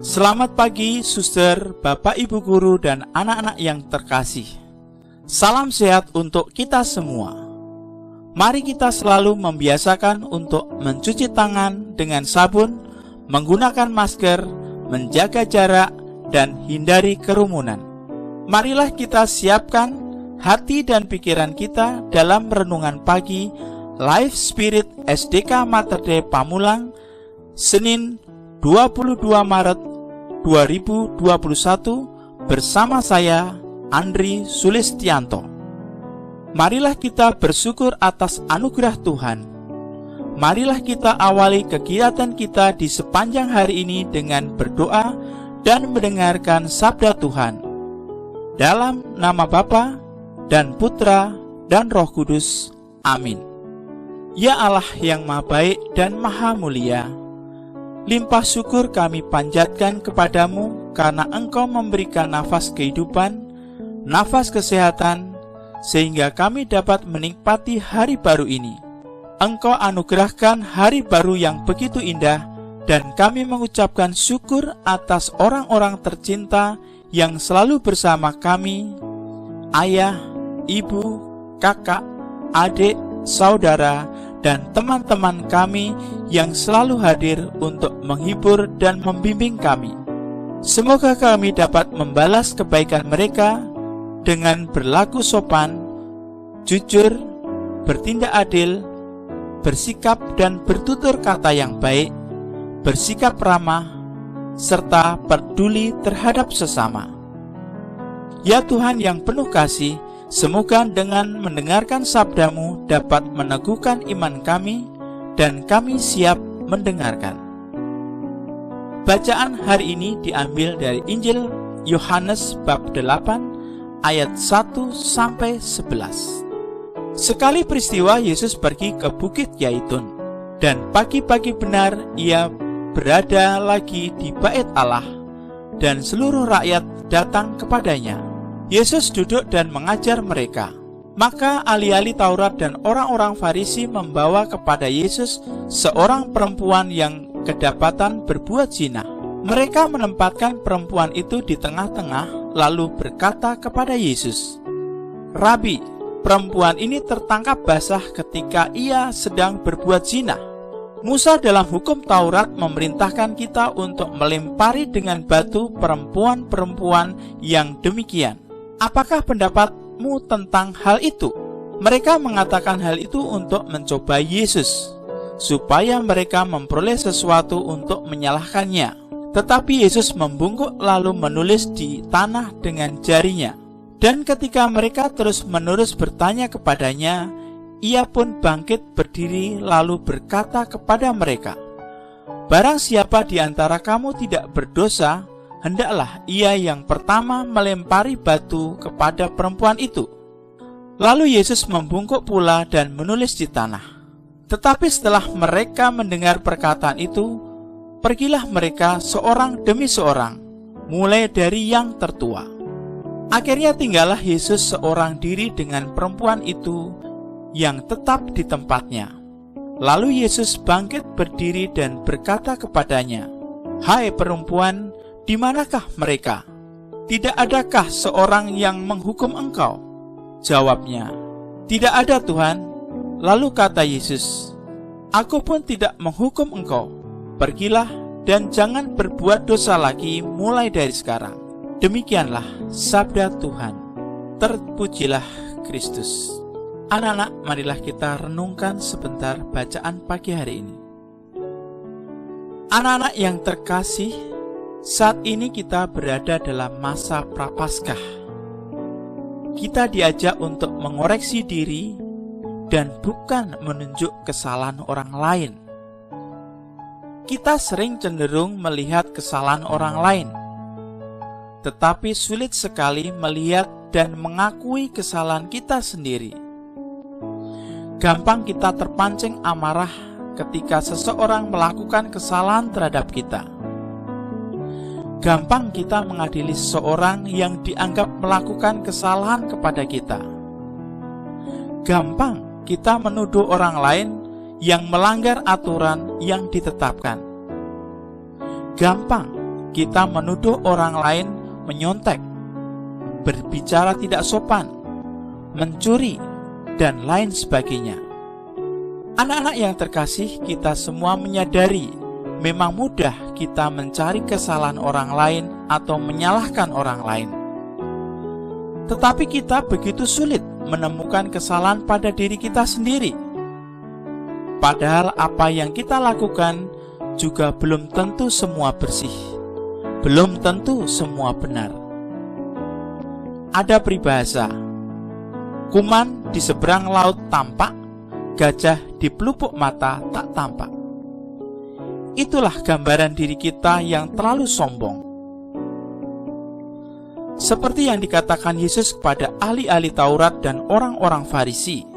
Selamat pagi, suster, bapak, ibu guru, dan anak-anak yang terkasih. Salam sehat untuk kita semua. Mari kita selalu membiasakan untuk mencuci tangan dengan sabun, menggunakan masker, menjaga jarak, dan hindari kerumunan. Marilah kita siapkan hati dan pikiran kita dalam renungan pagi Life Spirit SDK Mater Dei Pamulang, Senin 22 Maret 2021 bersama saya, Andri Sulistianto. Marilah kita bersyukur atas anugerah Tuhan. Marilah kita awali kegiatan kita di sepanjang hari ini dengan berdoa dan mendengarkan sabda Tuhan. Dalam nama Bapa dan Putra dan Roh Kudus. Amin. Ya Allah yang Maha Baik dan Maha Mulia, limpah syukur kami panjatkan kepadamu karena Engkau memberikan nafas kehidupan, nafas kesehatan, sehingga kami dapat menikmati hari baru ini. Engkau anugerahkan hari baru yang begitu indah, dan kami mengucapkan syukur atas orang-orang tercinta yang selalu bersama kami, ayah, ibu, kakak, adik, saudara, dan teman-teman kami yang selalu hadir untuk menghibur dan membimbing kami. Semoga kami dapat membalas kebaikan mereka dengan berlaku sopan, jujur, bertindak adil, bersikap dan bertutur kata yang baik, bersikap ramah, serta peduli terhadap sesama. Ya Tuhan yang penuh kasih, semoga dengan mendengarkan sabda-Mu dapat meneguhkan iman kami, dan kami siap mendengarkan. Bacaan hari ini diambil dari Injil Yohanes bab 8 ayat 1-11. Sekali peristiwa Yesus pergi ke Bukit Yaitun, dan pagi-pagi benar ia berada lagi di Bait Allah, dan seluruh rakyat datang kepadanya. Yesus duduk dan mengajar mereka. Maka ahli-ahli Taurat dan orang-orang Farisi membawa kepada Yesus seorang perempuan yang kedapatan berbuat zina. Mereka menempatkan perempuan itu di tengah-tengah, lalu berkata kepada Yesus, "Rabi, perempuan ini tertangkap basah ketika ia sedang berbuat zina. Musa dalam hukum Taurat memerintahkan kita untuk melempari dengan batu perempuan-perempuan yang demikian. Apakah pendapatmu tentang hal itu?" Mereka mengatakan hal itu untuk mencobai Yesus, supaya mereka memperoleh sesuatu untuk menyalahkannya. Tetapi Yesus membungkuk lalu menulis di tanah dengan jarinya. Dan ketika mereka terus-menerus bertanya kepadanya, ia pun bangkit berdiri lalu berkata kepada mereka, "Barang siapa di antara kamu tidak berdosa, hendaklah ia yang pertama melempari batu kepada perempuan itu." Lalu Yesus membungkuk pula dan menulis di tanah. Tetapi setelah mereka mendengar perkataan itu, pergilah mereka seorang demi seorang, mulai dari yang tertua. Akhirnya tinggallah Yesus seorang diri dengan perempuan itu yang tetap di tempatnya. Lalu Yesus bangkit berdiri dan berkata kepadanya, "Hai perempuan, di manakah mereka? Tidak adakah seorang yang menghukum engkau?" Jawabnya, "Tidak ada, Tuhan." Lalu kata Yesus, "Aku pun tidak menghukum engkau. Pergilah dan jangan berbuat dosa lagi mulai dari sekarang." Demikianlah sabda Tuhan. Terpujilah Kristus. Anak-anak, marilah kita renungkan sebentar bacaan pagi hari ini. Anak-anak yang terkasih, saat ini kita berada dalam masa Prapaskah. Kita diajak untuk mengoreksi diri dan bukan menunjuk kesalahan orang lain. Kita sering cenderung melihat kesalahan orang lain, tetapi sulit sekali melihat dan mengakui kesalahan kita sendiri. Gampang kita terpancing amarah ketika seseorang melakukan kesalahan terhadap kita. Gampang kita mengadili seseorang yang dianggap melakukan kesalahan kepada kita. Gampang kita menuduh orang lain yang melanggar aturan yang ditetapkan. Gampang kita menuduh orang lain menyontek, berbicara tidak sopan, mencuri, dan lain sebagainya. Anak-anak yang terkasih, kita semua menyadari memang mudah kita mencari kesalahan orang lain atau menyalahkan orang lain. Tetapi kita begitu sulit menemukan kesalahan pada diri kita sendiri. Padahal apa yang kita lakukan juga belum tentu semua bersih, belum tentu semua benar. Ada peribahasa, kuman di seberang laut tampak, gajah di pelupuk mata tak tampak. Itulah gambaran diri kita yang terlalu sombong. Seperti yang dikatakan Yesus kepada ahli-ahli Taurat dan orang-orang Farisi,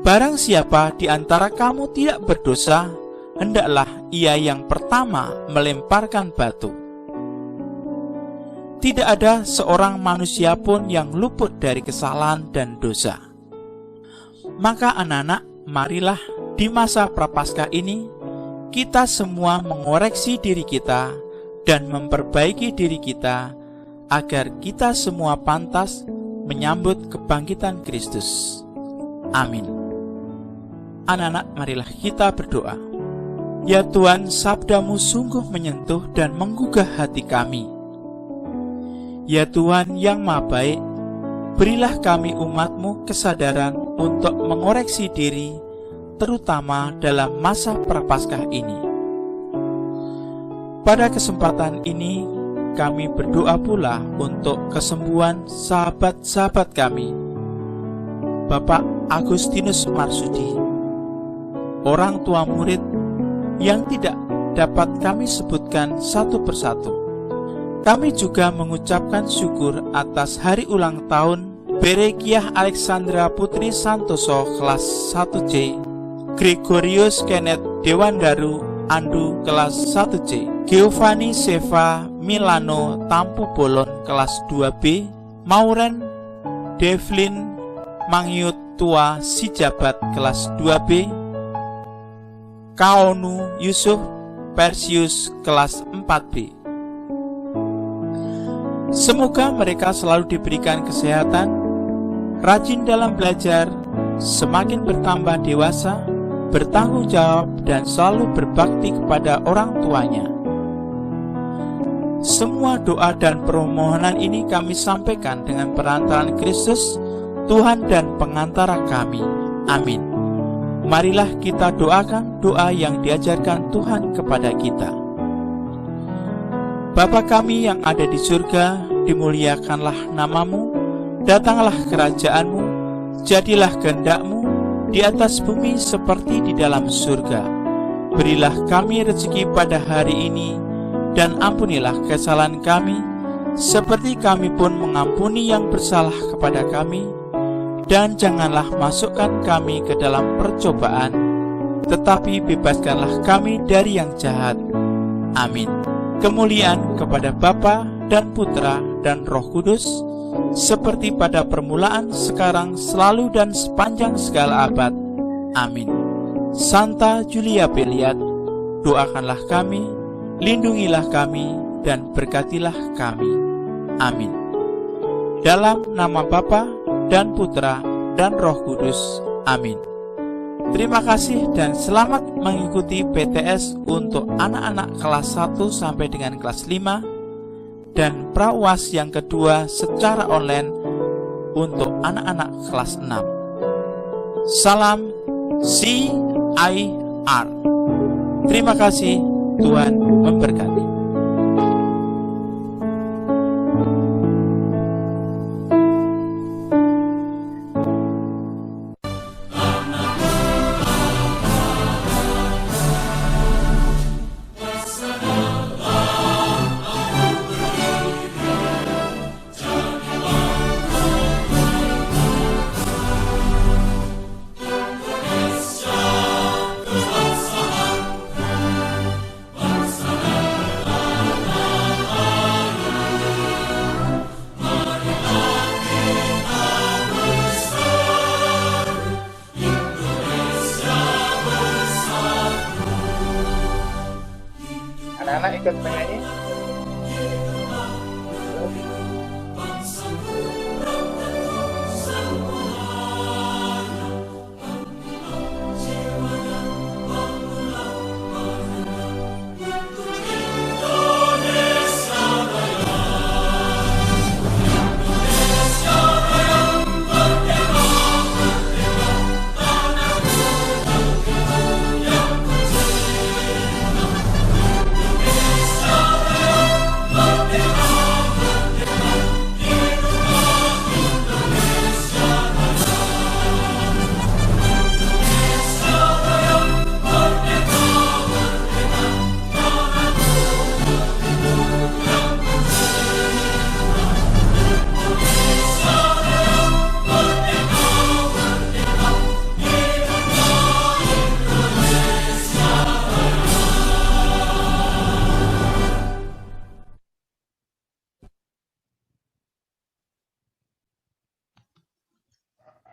barang siapa di antara kamu tidak berdosa, hendaklah ia yang pertama melemparkan batu. Tidak ada seorang manusia pun yang luput dari kesalahan dan dosa. Maka anak-anak, marilah di masa Prapaskah ini kita semua mengoreksi diri kita dan memperbaiki diri kita agar kita semua pantas menyambut kebangkitan Kristus. Amin. Anak-anak, marilah kita berdoa. Ya Tuhan, sabda-Mu sungguh menyentuh dan menggugah hati kami. Ya Tuhan yang Maha Baik, berilah kami umat-Mu kesadaran untuk mengoreksi diri, terutama dalam masa Prapaskah ini. Pada kesempatan ini, kami berdoa pula untuk kesembuhan sahabat-sahabat kami, Bapak Agustinus Marsudi, orang tua murid yang tidak dapat kami sebutkan satu persatu. Kami juga mengucapkan syukur atas hari ulang tahun Berekiah Alexandra Putri Santoso kelas 1C, Gregorius Kenneth Dewandaru Andu kelas 1C, Giovanni Seva Milano Tampu Bolon kelas 2B, Mauren Devlin Mangyut Tua Sijabat kelas 2B, Kaonu Yusuf Persius kelas 4B. Semoga mereka selalu diberikan kesehatan, rajin dalam belajar, semakin bertambah dewasa, bertanggung jawab, dan selalu berbakti kepada orang tuanya. Semua doa dan permohonan ini kami sampaikan dengan perantaraan Kristus, Tuhan dan pengantara kami. Amin. Marilah kita doakan doa yang diajarkan Tuhan kepada kita. Bapa kami yang ada di surga, dimuliakanlah nama-Mu, datanglah kerajaan-Mu, jadilah kehendak-Mu di atas bumi seperti di dalam surga. Berilah kami rezeki pada hari ini, dan ampunilah kesalahan kami, seperti kami pun mengampuni yang bersalah kepada kami. Dan janganlah masukkan kami ke dalam percobaan, tetapi bebaskanlah kami dari yang jahat. Amin. Kemuliaan kepada Bapa dan Putra dan Roh Kudus, seperti pada permulaan, sekarang, selalu, dan sepanjang segala abad. Amin. Santa Julia Beliat, doakanlah kami, lindungilah kami, dan berkatilah kami. Amin. Dalam nama Bapa dan Putra dan Roh Kudus. Amin. Terima kasih dan selamat mengikuti PTS untuk anak-anak kelas 1 sampai dengan kelas 5 dan pra-UAS yang kedua secara online untuk anak-anak kelas 6. Salam CIR. Terima kasih, Tuhan memberkati. Anak-anak ikut menyanyi.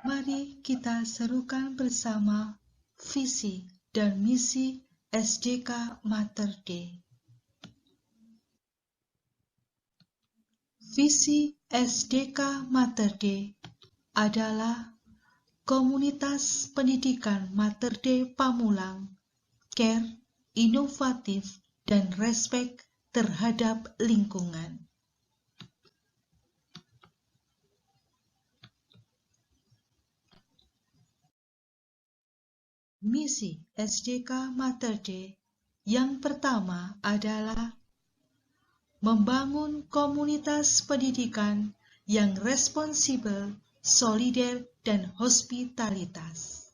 Mari kita serukan bersama visi dan misi SDK Mater Dei. Visi SDK Mater Dei adalah komunitas pendidikan Mater Dei Pamulang, care, inovatif, dan respek terhadap lingkungan. Misi SDK Mater Dei yang pertama adalah membangun komunitas pendidikan yang responsibel, solider, dan hospitalitas.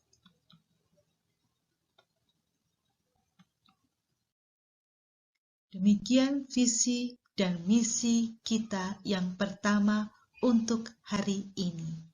Demikian visi dan misi kita yang pertama untuk hari ini.